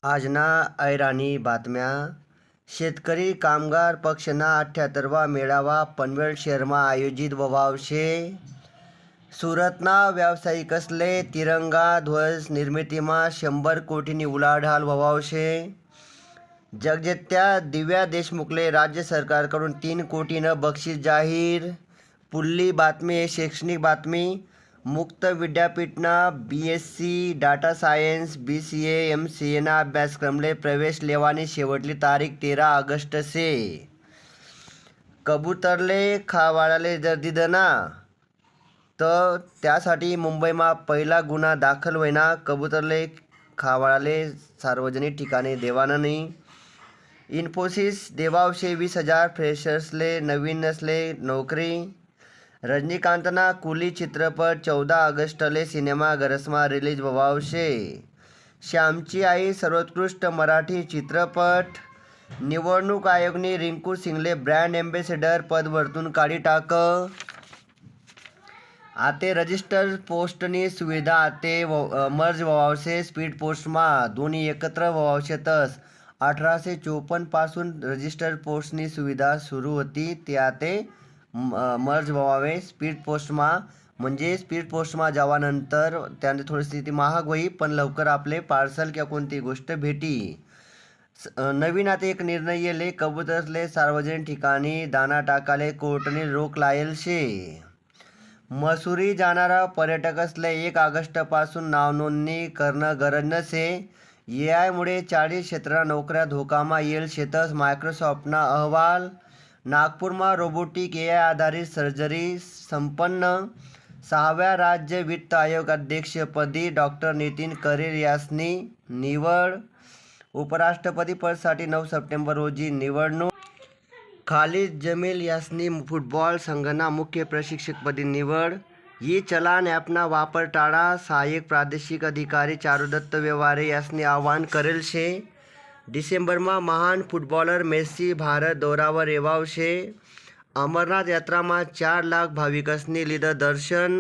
आजना ऐराणी बातम्या. शेतकरी कामगार पक्षना 78वा मेळावा पनवेल शहरमा आयोजित व्हाव शे. सुरतना व्यावसायिकसले तिरंगा ध्वज निर्मितीमा 100 कोटीनी उलाढाल व्हाव शे. जगजेत्या दिव्या देशमुखले राज्य सरकारकडून 3 कोटीनं बक्षीस जाहीर. पुल्ली बातमी शैक्षणिक बातमी. मुक्त विद्यापीठना BSc data science BCA MCA ना अभ्यासक्रमले प्रवेश लेवानी शेवटली तारीख 13 ऑगस्ट से. कबूतरले खावाडाले जर दिधं ना तर त्यासाठी मुंबईमा पहिला गुन्हा दाखल व्हायना. कबूतरले खावाडाले सार्वजनिक ठिकाणी देवानं नाही. इन्फोसिस देवावशे 20,000 फ्रेशर्सले नवीनसले नोकरी. रजनीकांतना कुली चित्रपट 14 ऑगस्टले सिनेमाघरसमा रिलीज व्हाव शे. श्यामची आई सर्वोत्कृष्ट मराठी चित्रपट. निवडणूक आयोगनी रिंकू सिंगले ब्रँड एम्बेसेडर पदवरतून काढी टाक. आते रजिस्टर पोस्टनी सुविधा आते मर्ज व्हावशे. स्पीड पोस्टमा दोन्ही एकत्र व्हावशे. तस 1854 पासून रजिस्टर पोस्टनी सुविधा सुरू होती ते आते मर्ज व्हावे स्पीड पोस्टमा. म्हणजे स्पीड पोस्टमा जावानंतर त्याने थोडीशी ती महाग होई पण लवकर आपले पार्सल किंवा कोणती गोष्ट भेटी. नवीन आता एक निर्णय येले. कबूतरसले सार्वजनिक ठिकाणी दाना टाकाले कोर्टने रोक लायल शे. मसुरी जाणारा पर्यटकसले 1 ऑगस्टपासून नाव नोंदणी करणं गरज नसे. AI मुळे 40 क्षेत्रात नोकऱ्या धोकामा येल शेतस मायक्रोसॉफ्टना अहवाल. नागपूरमा रोबोटिक AI आधारित सर्जरी संपन्न. 6व्या राज्य वित्त आयोग अध्यक्षपदी डॉक्टर नितीन करेर यासनी निवड. उपराष्ट्रपती पदासाठी 9 सप्टेंबर रोजी निवडणूक. खालिद जमील यासनी फुटबॉल संघना मुख्य प्रशिक्षकपदी निवड. ई चलान ॲपना वापर टाळा. सहाय्यक प्रादेशिक अधिकारी चारुदत्त व्यवहारे यासनी आवाहन करेल शे. डिसेंबरमा महान फुटबॉलर मेस्सी भारत दौरावर येवाव शे. अमरनाथ यात्रामा 4 लाख भाविकसनी लिधं दर्शन.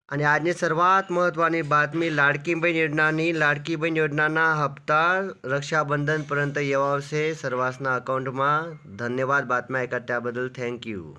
आणि आजनी सर्वात महत्त्वानी बातमी लाडकी बहीण योजनाना हप्ता रक्षाबंधनपर्यंत येवाव शे सर्वांसना अकाउंटमा. धन्यवाद बातम्या ऐका त्याबद्दल थँक्यू.